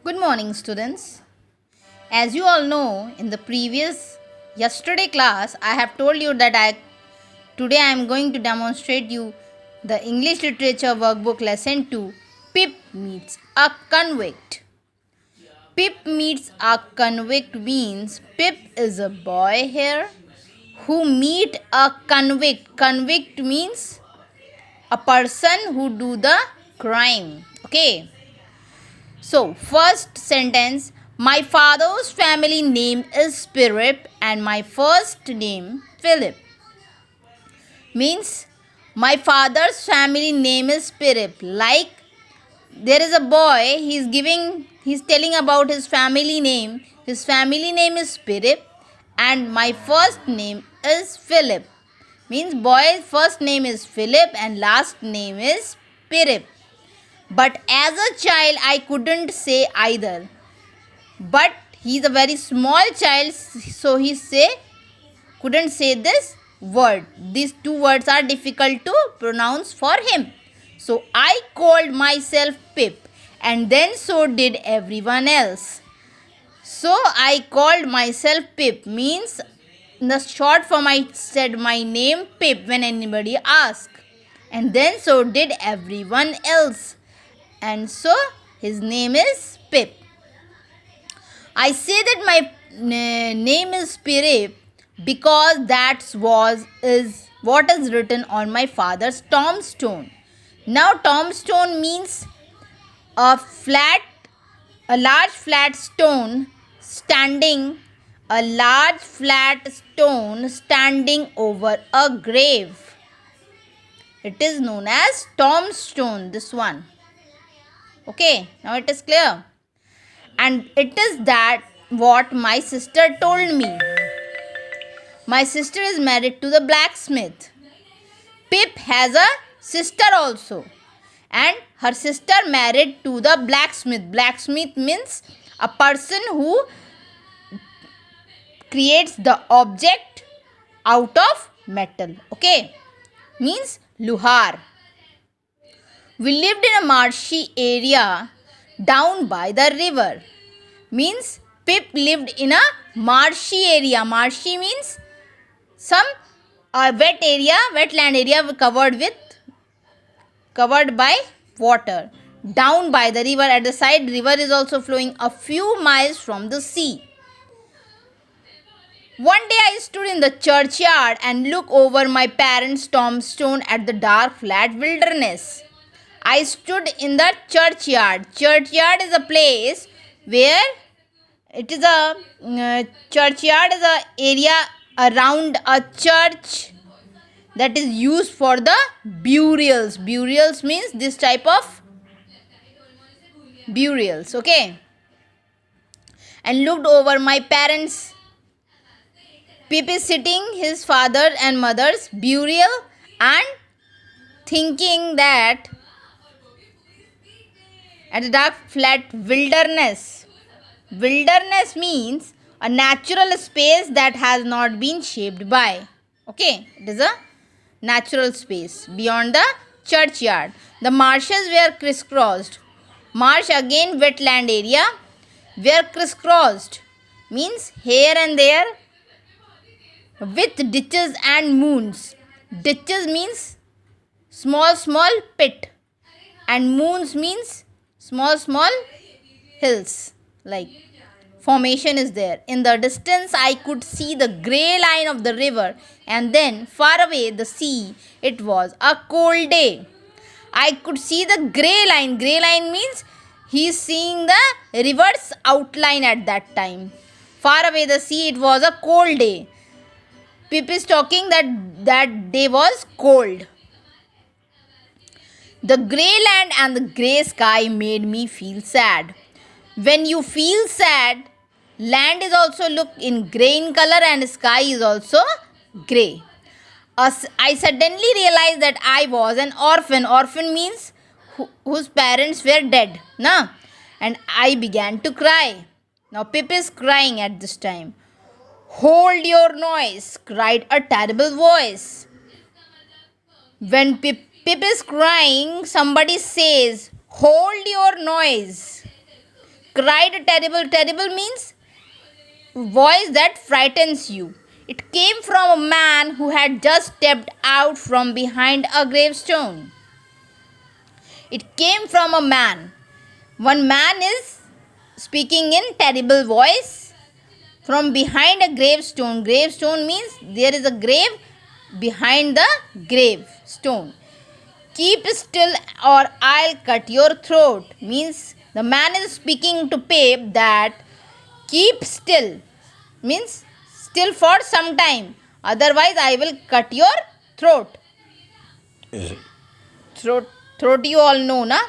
Good morning, students. As you all know, in the previous yesterday class, I have told you that today I am going to demonstrate you the English Literature Workbook Lesson 2. Pip meets a convict. Pip meets a convict means Pip is a boy here who meet a convict. Convict means a person who do the crime. Okay. So, first sentence, my father's family name is Pirip and my first name Philip. Means my father's family name is Pirip. Like there is a boy, he's telling about his family name. His family name is Pirip and my first name is Philip. Means boy's first name is Philip and last name is Pirip. But as a child, I couldn't say either. But he's a very small child, so he couldn't say this word. These two words are difficult to pronounce for him. So I called myself Pip, and then so did everyone else. So I called myself Pip means in the short form I said my name Pip when anybody asked. And then so did everyone else. And so his name is Pip. I say that my name is Pirip because that's what is written on my father's tombstone. Now tombstone means a large flat stone standing over a grave. It is known as tombstone, this one. Okay, now it is clear. And it is that what my sister told me. My sister is married to the blacksmith. Pip has a sister also. And her sister married to the blacksmith. Blacksmith means a person who creates the object out of metal. Okay, means luhar. We lived in a marshy area down by the river. Means Pip lived in a marshy area. Marshy means some wetland area covered by water. Down by the river, at the side river is also flowing a few miles from the sea. One day I stood in the churchyard and looked over my parents' tombstone at the dark flat wilderness. I stood in the churchyard. Churchyard is a place where churchyard is a area around a church that is used for the burials. Burials means this type of burials. Okay. And looked over my parents. Pip is sitting his father and mother's burial and thinking that at the dark flat wilderness. Wilderness means a natural space that has not been shaped by. Okay, it is a natural space beyond the churchyard. The marshes were crisscrossed. Marsh again wetland area were crisscrossed. Means here and there with ditches and moons. Ditches means small pit and moons means small hills, like formation is there. In the distance I could see the grey line of the river and then far away the sea. It was a cold day. I could see the grey line. Grey line means he is seeing the river's outline at that time. Far away the sea. It was a cold day. Pip is talking that day was cold. The grey land and the grey sky made me feel sad. When you feel sad, land is also look in grey in color and sky is also grey. I suddenly realized that I was an orphan. Orphan means whose parents were dead. Na? And I began to cry. Now Pip is crying at this time. Hold your noise, cried a terrible voice. When Pip is crying, somebody says, hold your noise. cried terrible. Terrible means voice that frightens you. It came from a man who had just stepped out from behind a gravestone. It came from a man. One man is speaking in terrible voice from behind a gravestone. Gravestone means there is a grave behind the gravestone. Keep still or I'll cut your throat means the man is speaking to Pip that keep still means still for some time, otherwise I will cut your throat. Throat you all know, na?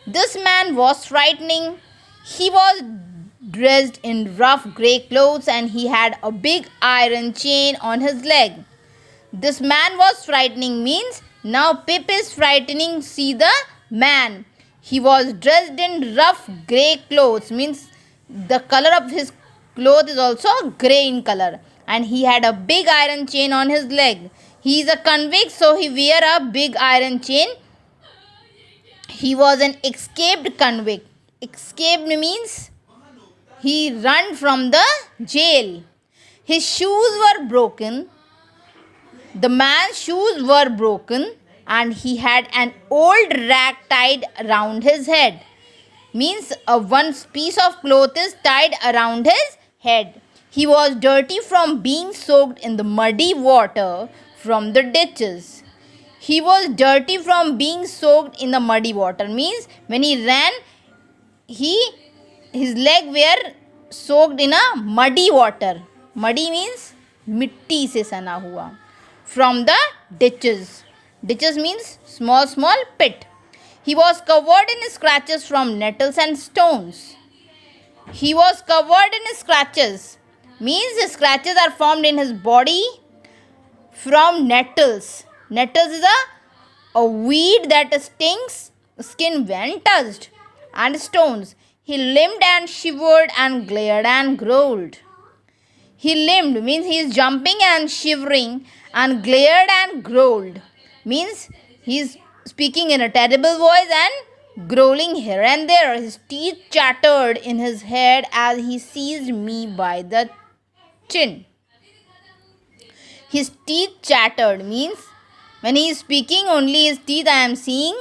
This man was frightening. He was dressed in rough grey clothes and he had a big iron chain on his leg. This man was frightening means now Pip is frightening. See the man. He was dressed in rough grey clothes means the color of his cloth is also grey in color, and he had a big iron chain on his leg. He is a convict, so he wear a big iron chain. He was an escaped convict. Escaped means he ran from the jail. His shoes were broken. The man's shoes were broken and he had an old rag tied around his head. Means one piece of cloth is tied around his head. He was dirty from being soaked in the muddy water from the ditches. He was dirty from being soaked in the muddy water. Means when he ran, his leg were soaked in a muddy water. Muddy means mitti se sana hua. From the ditches. Ditches means small pit. He was covered in scratches from nettles and stones. He was covered in scratches. Means the scratches are formed in his body from nettles. Nettles is a weed that stings skin when touched. And stones. He limped and shivered and glared and growled. He limped means he is jumping and shivering, and glared and growled means he is speaking in a terrible voice and growling here and there. His teeth chattered in his head as he seized me by the chin. His teeth chattered means when he is speaking, only his teeth I am seeing.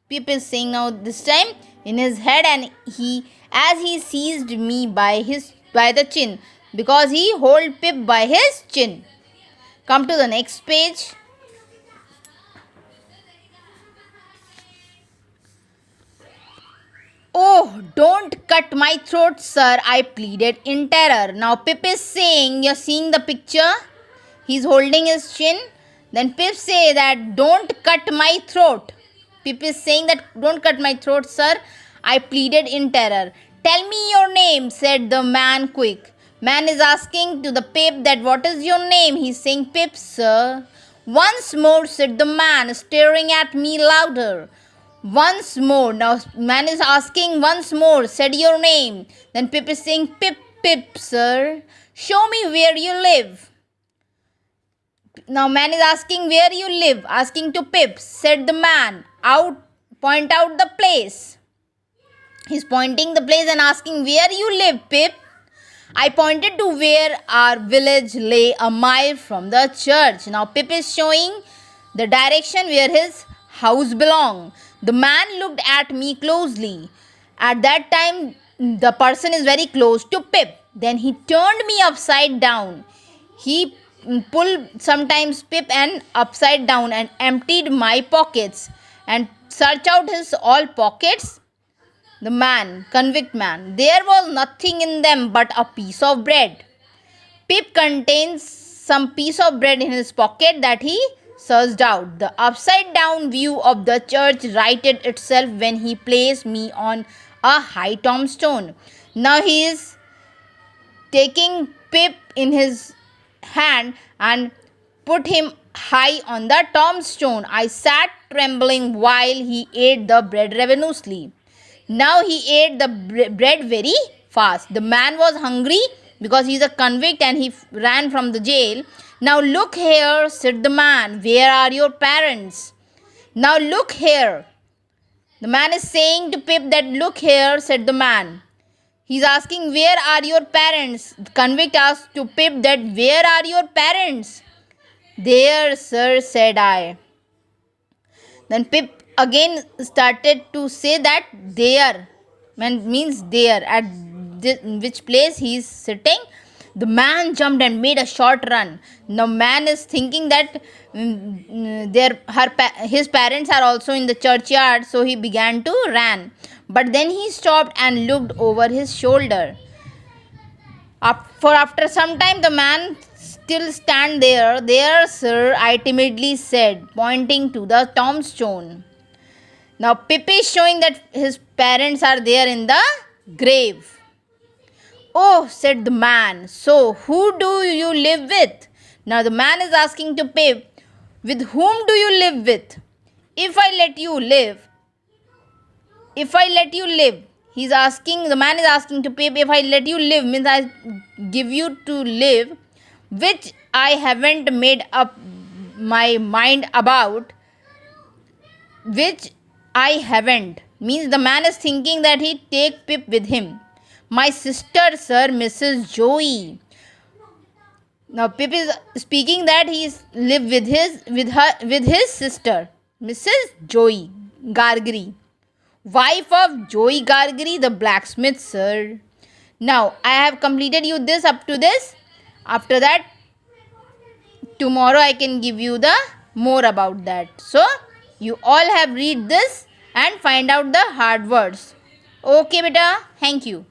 Pip is saying now this time in his head, and as he seized me by the chin, because he hold Pip by his chin. Come to the next page. Oh, don't cut my throat, sir, I pleaded in terror. Now Pip is saying, you're seeing the picture? He's holding his chin. Then Pip say that, don't cut my throat. Pip is saying that, don't cut my throat, sir, I pleaded in terror. Tell me your name, said the man quick. Man is asking to the Pip that what is your name? He's saying, Pip, sir. Once more, said the man, staring at me louder. Once more. Now man is asking once more, said your name. Then Pip is saying, Pip, Pip, sir. Show me where you live. Now man is asking where you live, asking to Pip. Said the man, point out the place. He's pointing the place and asking where you live, Pip. I pointed to where our village lay a mile from the church. Now Pip is showing the direction where his house belonged. The man looked at me closely. At that time, the person is very close to Pip. Then he turned me upside down. He pulled sometimes Pip and upside down and emptied my pockets and searched out his all pockets. The man, convict man, there was nothing in them but a piece of bread. Pip contains some piece of bread in his pocket that he searched out. The upside down view of the church righted itself when he placed me on a high tombstone. Now he is taking Pip in his hand and put him high on the tombstone. I sat trembling while he ate the bread ravenously. Now he ate the bread very fast. The man was hungry because he is a convict and he ran from the jail. Now look here, said the man. Where are your parents? Now look here. The man is saying to Pip that look here, said the man. He's asking, where are your parents? The convict asked to Pip that, where are your parents? There, sir, said I. Then Pip again started to say that there means there at which place he is sitting. The man jumped and made a short run. The man is thinking that his parents are also in the churchyard, so he began to run. But then he stopped and looked over his shoulder. For after some time, the man still stand there. There, sir, I timidly said, pointing to the tombstone. Now Pip is showing that his parents are there in the grave. Oh, said the man, so who do you live with? Now the man is asking to Pip, with whom do you live with? If I let you live, the man is asking to Pip, if I let you live, means I give you to live, which I haven't made up my mind about, means the man is thinking that he take Pip with him. My sister, sir, Mrs. Joey. Now Pip is speaking that he live with his sister, Mrs. Joey Gargary, wife of Joey Gargary, the blacksmith, sir. Now I have completed you this up to this. After that, tomorrow I can give you the more about that. So you all have read this and find out the hard words. Okay, beta. Thank you.